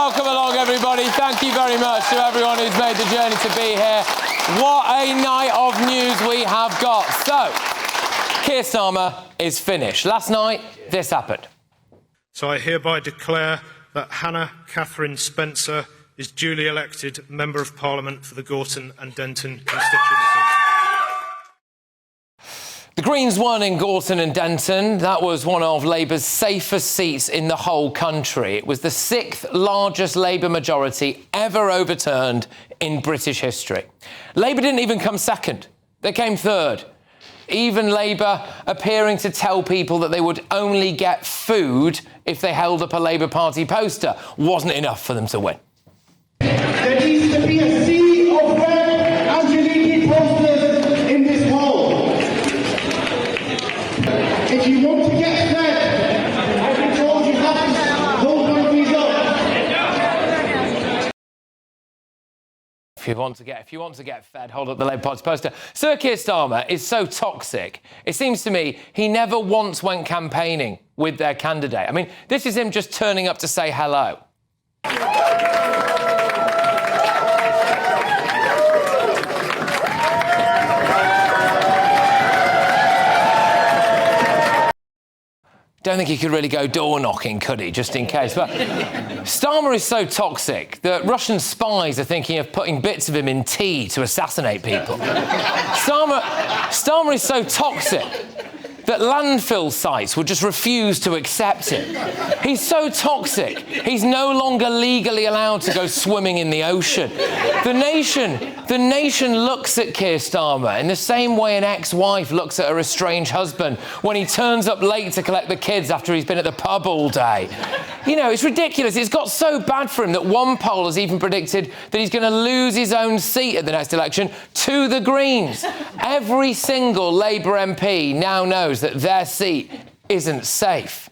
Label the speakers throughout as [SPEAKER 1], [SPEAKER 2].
[SPEAKER 1] Welcome along, everybody. Thank you very much to everyone who's made the journey to be here. What a night of news we have got. So, Keir Starmer is finished. Last night, this happened.
[SPEAKER 2] So I hereby declare that Hannah Catherine Spencer is duly elected Member of Parliament for the Gorton and Denton constituency.
[SPEAKER 1] The Greens won in Gorton and Denton. That was one of Labour's safest seats in the whole country. It was the 6th largest Labour majority ever overturned in British history. Labour didn't even come second. They came third. Even Labour appearing to tell people that they would only get food if they held up a Labour Party poster wasn't enough for them to win.
[SPEAKER 3] There needs to be a sea of red anti-leaky posters in this hall. If you want to get fed, I've been told you have to hold one of these up.
[SPEAKER 1] If you want to get fed, hold up the Labour Party poster. Sir Keir Starmer is so toxic. It seems to me he never once went campaigning with their candidate. I mean, this is him just turning up to say hello. Don't think he could really go door knocking, could he, just in case? But Starmer is so toxic that Russian spies are thinking of putting bits of him in tea to assassinate people. Starmer is so toxic that landfill sites would just refuse to accept him. He's so toxic, he's no longer legally allowed to go swimming in the ocean. The nation looks at Keir Starmer in the same way an ex-wife looks at her estranged husband when he turns up late to collect the kids after he's been at the pub all day. You know, it's ridiculous. It's got so bad for him that one poll has even predicted that he's going to lose his own seat at the next election to the Greens. Every single Labour MP now knows that their seat isn't safe.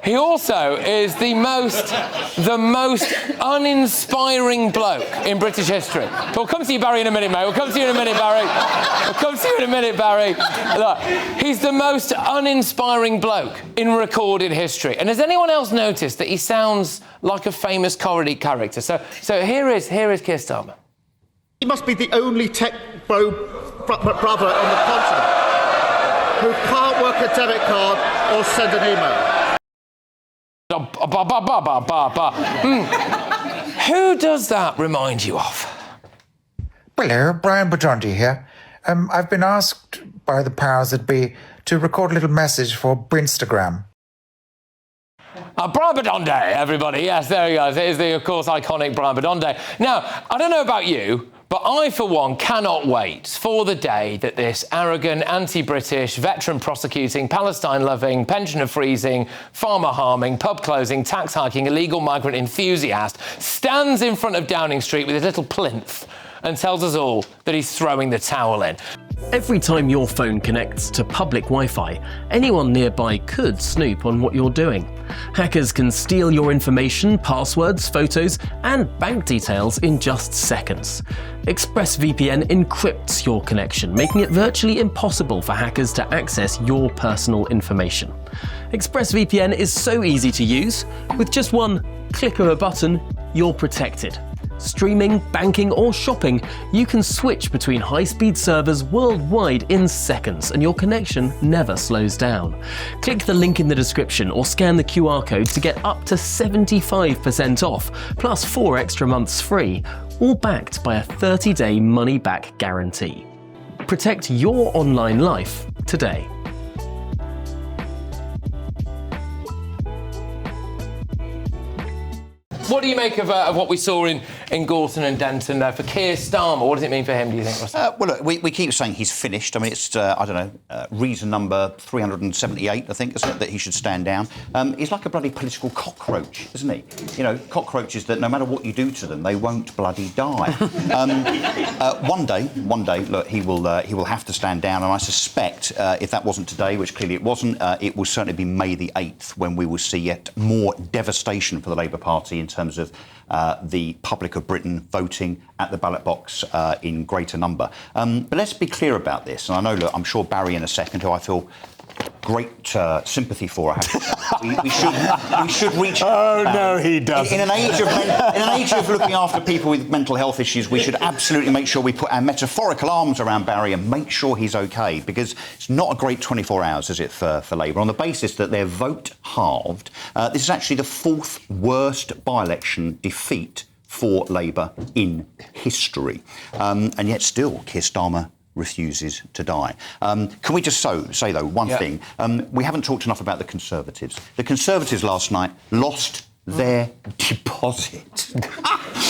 [SPEAKER 1] He also is the most uninspiring bloke in British history. We'll come to you, Barry, in a minute, mate. We'll come to you in a minute, Barry. Look, he's the most uninspiring bloke in recorded history. And has anyone else noticed that he sounds like a famous comedy character? So here is Keir Starmer.
[SPEAKER 4] He must be the only tech brother on the continent who can't work a debit card or send an email.
[SPEAKER 1] Who does that remind you of?
[SPEAKER 5] Hello, Brian Badondi here. I've been asked by the powers that be to record a little message for Brinstagram.
[SPEAKER 1] Brian Badondi, everybody. Yes, there he goes. It is the, of course, iconic Brian Badondi. Now, I don't know about you, but I, for one, cannot wait for the day that this arrogant, anti-British, veteran prosecuting, Palestine-loving, pensioner-freezing, farmer-harming, pub-closing, tax-hiking, illegal migrant enthusiast stands in front of Downing Street with his little plinth and tells us all that he's throwing the towel in.
[SPEAKER 6] Every time your phone connects to public Wi-Fi, anyone nearby could snoop on what you're doing. Hackers can steal your information, passwords, photos, and bank details in just seconds. ExpressVPN encrypts your connection, making it virtually impossible for hackers to access your personal information. ExpressVPN is so easy to use. With just one click of a button, you're protected. Streaming, banking, or shopping, you can switch between high-speed servers worldwide in seconds, and your connection never slows down. Click the link in the description or scan the QR code to get up to 75% off, plus 4 extra months free, all backed by a 30-day money-back guarantee. Protect your online life today.
[SPEAKER 1] What do you make of what we saw in Gorton and Denton there for Keir Starmer? What does it mean for him, do you think, Russell?
[SPEAKER 7] Well, look, we keep saying he's finished. I mean, it's, I don't know, reason number 378, I think, isn't it, that he should stand down. He's like a bloody political cockroach, isn't he? You know, cockroaches that no matter what you do to them, they won't bloody die. One day, look, he will have to stand down, and I suspect if that wasn't today, which clearly it wasn't, it will certainly be May the 8th when we will see yet more devastation for the Labour Party in terms of the public of Britain voting at the ballot box in greater number. But let's be clear about this. And I know, look, I'm sure Barry in a second, who I feel great sympathy for, I have to say. We should reach...
[SPEAKER 8] Oh, no, he doesn't.
[SPEAKER 7] In an age of looking after people with mental health issues, we should absolutely make sure we put our metaphorical arms around Barry and make sure he's OK, because it's not a great 24 hours, is it, for Labour? On the basis that their vote halved, this is actually the 4th worst by-election defeat for Labour in history. And yet still, Keir Starmer refuses to die. Can we just say, though, one thing? We haven't talked enough about the Conservatives. The Conservatives last night lost their deposit.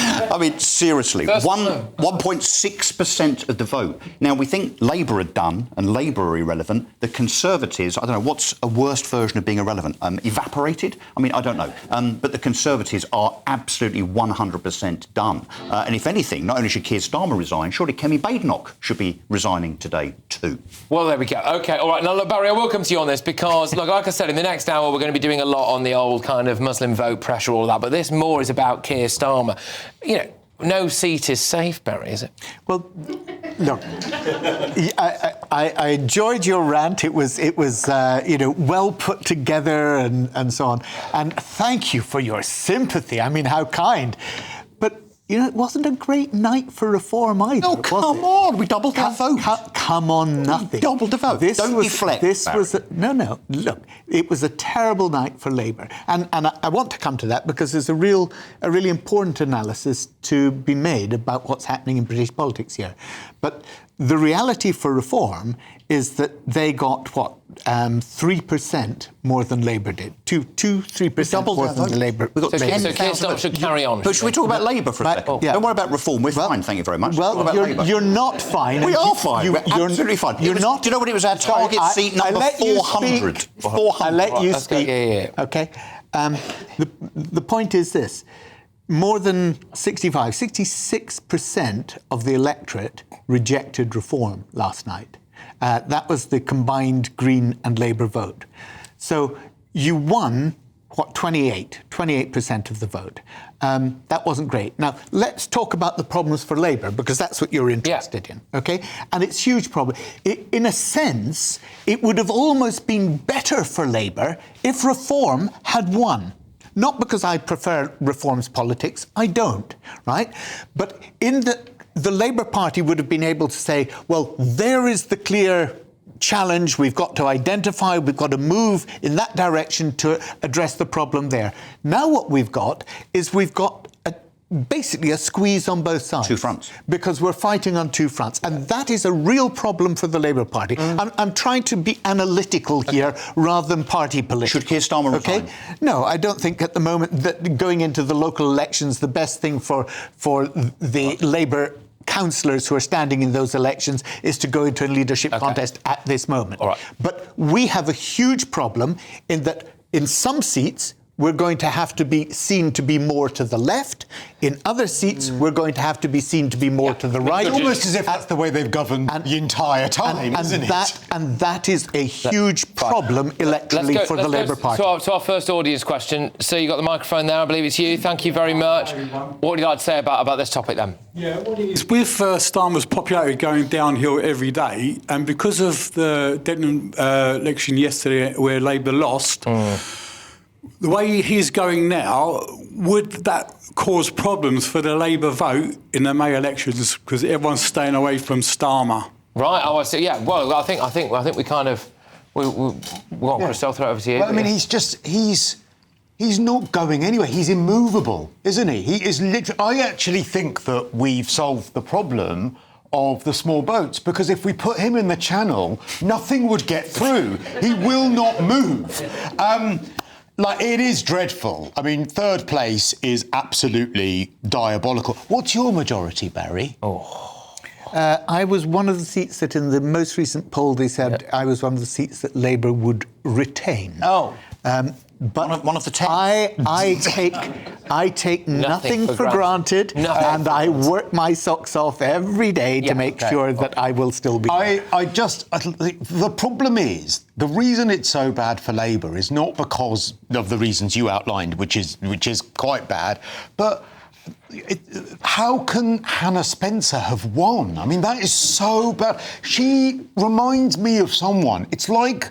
[SPEAKER 7] I mean, seriously, 1.6% of the vote. Now, we think Labour are done and Labour are irrelevant. The Conservatives, I don't know, what's a worst version of being irrelevant? Evaporated? I mean, I don't know. But the Conservatives are absolutely 100% done. And if anything, not only should Keir Starmer resign, surely Kemi Badenoch should be resigning today too.
[SPEAKER 1] Well, there we go. OK, all right. Now, look, Barry, I will come to you on this because, look, like I said, in the next hour, we're going to be doing a lot on the old kind of Muslim vote pressure, all of that. But this more is about Keir Starmer. You know, no seat is safe, Barry, is it?
[SPEAKER 8] Well, look, I enjoyed your rant. It was well put together and so on. And thank you for your sympathy. I mean, how kind. But, it wasn't a great night for reform either.
[SPEAKER 7] Oh, come on. We doubled our vote.
[SPEAKER 8] Come on, nothing.
[SPEAKER 7] We doubled the vote. Don't deflect, Barry.
[SPEAKER 8] No. Look, it was a terrible night for Labour. And I want to come to that because there's a really important analysis to be made about what's happening in British politics here. But the reality for reform is that they got, 3% more than Labour did. 3% more than the Labour.
[SPEAKER 1] So Keir Starmer should carry on.
[SPEAKER 7] But should we talk about Labour for a second?
[SPEAKER 8] Yeah.
[SPEAKER 7] Don't worry about reform. We're fine, thank you very much.
[SPEAKER 8] Well, you're not fine.
[SPEAKER 7] We are fine. We're absolutely fine. Do you know what it was? Our target seat number 400.
[SPEAKER 8] I let you speak.
[SPEAKER 1] Yeah.
[SPEAKER 8] OK. The point is this. More than 66% of the electorate rejected reform last night. That was the combined Green and Labour vote. So you won, 28% of the vote. That wasn't great. Now, let's talk about the problems for Labour, because that's what you're interested in, OK? And it's a huge problem. In a sense, it would have almost been better for Labour if reform had won. Not because I prefer reform's politics, I don't, right? But in the Labour Party would have been able to say, well, there is the clear challenge we've got to identify, we've got to move in that direction to address the problem there. Now what we've got is basically a squeeze on both sides.
[SPEAKER 7] 2 fronts.
[SPEAKER 8] Because we're fighting on 2 fronts. And that is a real problem for the Labour Party. I'm trying to be analytical here rather than party political.
[SPEAKER 7] Should Keir Starmer resign?
[SPEAKER 8] No, I don't think at the moment that going into the local elections, the best thing for the Labour councillors who are standing in those elections is to go into a leadership contest at this moment.
[SPEAKER 1] All right.
[SPEAKER 8] But we have a huge problem in that in some seats, we're going to have to be seen to be more to the left. In other seats, we're going to have to be seen to be more to the right.
[SPEAKER 9] Almost as if that's the way they've governed the entire time, isn't it?
[SPEAKER 8] And that is a huge problem electorally for the Labour Party.
[SPEAKER 1] To our first audience question. So you got the microphone there, I believe it's you. Thank you very much. What would you like to say about this topic then?
[SPEAKER 10] Yeah, what it is, with Starmer's popularity going downhill every day, and because of the Denton election yesterday where Labour lost, the way he's going now, would that cause problems for the Labour vote in the May elections because everyone's staying away from Starmer?
[SPEAKER 1] Right. Oh, I see. Yeah. Well, I think we kind of we want Christelle throw it over to you.
[SPEAKER 9] Well, I mean, he's not going anywhere. He's immovable, isn't he? He is literally. I actually think that we've solved the problem of the small boats, because if we put him in the channel, nothing would get through. He will not move. It is dreadful. I mean, 3rd place is absolutely diabolical. What's your majority, Barry?
[SPEAKER 8] I was one of the seats that in the most recent poll they said I was one of the seats that Labour would retain. But
[SPEAKER 7] one of the 10.
[SPEAKER 8] I take nothing for granted, and I work my socks off every day to make sure that I will still be.
[SPEAKER 9] The problem is, the reason it's so bad for Labour is not because of the reasons you outlined, which is quite bad, but how can Hannah Spencer have won? I mean, that is so bad. She reminds me of someone. It's like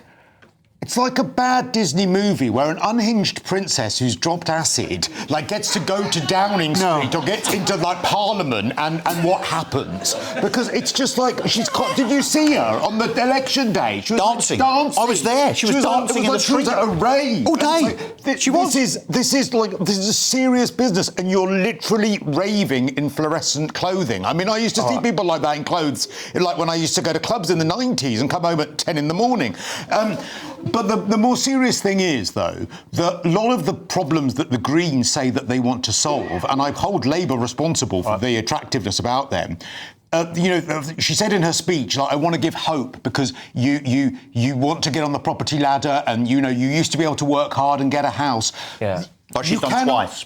[SPEAKER 9] It's like a bad Disney movie where an unhinged princess who's dropped acid, like, gets to go to Downing Street or gets into, like, Parliament and what happens? Because it's just like did you see her on the election day? She was
[SPEAKER 7] dancing.
[SPEAKER 9] Dancing.
[SPEAKER 7] I was there. She was dancing in the street.
[SPEAKER 9] She was at a rave.
[SPEAKER 7] All day.
[SPEAKER 9] Like, this is a serious business, and you're literally raving in fluorescent clothing. I mean, I used to see people like that in clothes, like when I used to go to clubs in the 90s and come home at 10 in the morning. But the more serious thing is, though, that a lot of the problems that the Greens say that they want to solve, and I hold Labour responsible for the attractiveness about them. She said in her speech, like, I want to give hope because you want to get on the property ladder, and you used to be able to work hard and get a house.
[SPEAKER 7] Yeah. But she's done twice.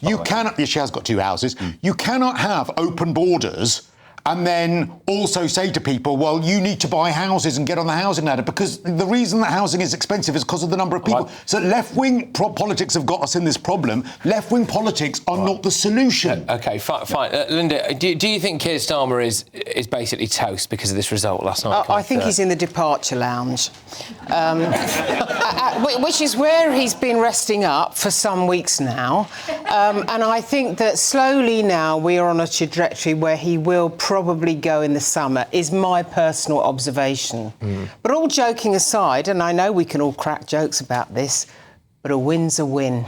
[SPEAKER 9] She has got 2 houses. You cannot have open borders and then also say to people, well, you need to buy houses and get on the housing ladder, because the reason that housing is expensive is because of the number of people. So left-wing politics have got us in this problem. Left-wing politics are not the solution.
[SPEAKER 1] OK, fine. Linda, do you think Keir Starmer is basically toast because of this result last night?
[SPEAKER 11] I think he's in the departure lounge, which is where he's been resting up for some weeks now. And I think that slowly now we are on a trajectory where he will probably go in the summer, is my personal observation. But all joking aside, and I know we can all crack jokes about this, but a win's a win.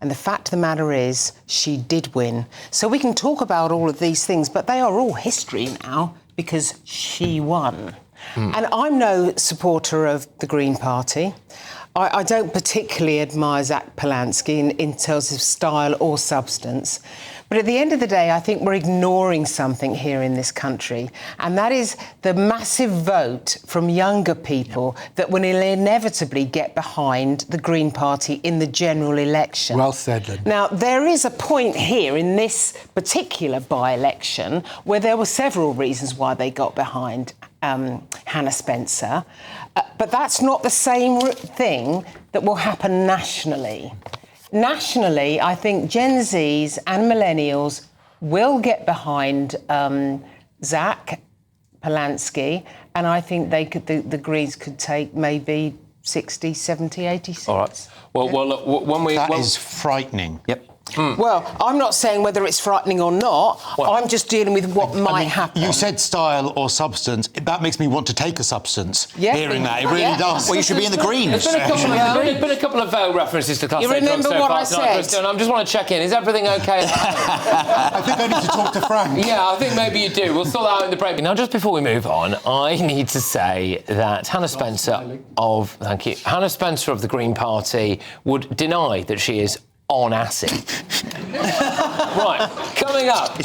[SPEAKER 11] And the fact of the matter is, she did win. So we can talk about all of these things, but they are all history now because she won. And I'm no supporter of the Green Party. I don't particularly admire Zach Polansky in terms of style or substance. But at the end of the day, I think we're ignoring something here in this country, and that is the massive vote from younger people that will inevitably get behind the Green Party in the general election.
[SPEAKER 8] Well said, Lynn.
[SPEAKER 11] Now, there is a point here in this particular by-election where there were several reasons why they got behind Hannah Spencer, but that's not the same thing that will happen nationally. Nationally, I think Gen Zs and millennials will get behind Zach Polansky, and I think the Greens could take maybe 60, 70, 80 seats.
[SPEAKER 1] All right. Well, look,
[SPEAKER 9] That is frightening.
[SPEAKER 7] Yep.
[SPEAKER 11] Well, I'm not saying whether it's frightening or not. I'm just dealing with what might happen.
[SPEAKER 9] You said style or substance. That makes me want to take a substance, hearing that. It really does.
[SPEAKER 7] Well, you should be in the Greens.
[SPEAKER 1] There's been a couple of veiled references to Class
[SPEAKER 11] You
[SPEAKER 1] A drugs
[SPEAKER 11] remember
[SPEAKER 1] so
[SPEAKER 11] what
[SPEAKER 1] far
[SPEAKER 11] I
[SPEAKER 1] tonight,
[SPEAKER 11] said?
[SPEAKER 1] Krista, and I just want to check in. Is everything OK?
[SPEAKER 9] I think I need to talk to Frank.
[SPEAKER 1] Yeah, I think maybe you do. We'll sort that out in the break. Now, just before we move on, I need to say that Hannah Spencer of the Green Party would deny that she is on acid. Right, coming up,